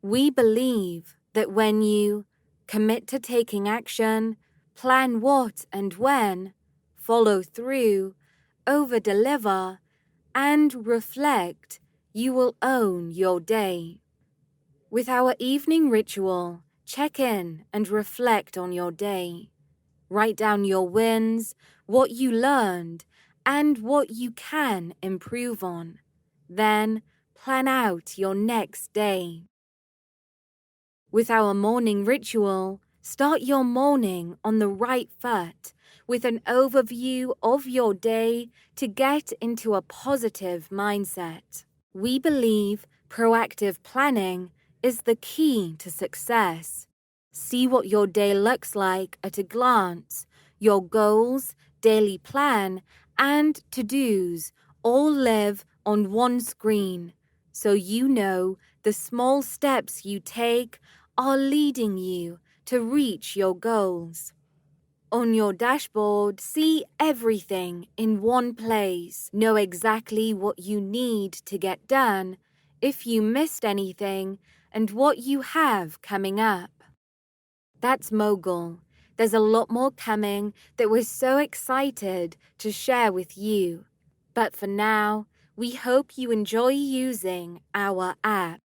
We believe that when you commit to taking action, plan what and when, follow through, over-deliver, and reflect, you will own your day. With our evening ritual, check in and reflect on your day. Write down your wins, what you learned, and what you can improve on. Then, plan out your next day. With our morning ritual, start your morning on the right foot with an overview of your day to get into a positive mindset. We believe proactive planning is the key to success. See what your day looks like at a glance. Your goals, daily plan, and to-dos all live on one screen, so you know the small steps you take are leading you to reach your goals. On your dashboard, see everything in one place. Know exactly what you need to get done, if you missed anything, and what you have coming up. That's Mogul. There's a lot more coming that we're so excited to share with you. But for now, we hope you enjoy using our app.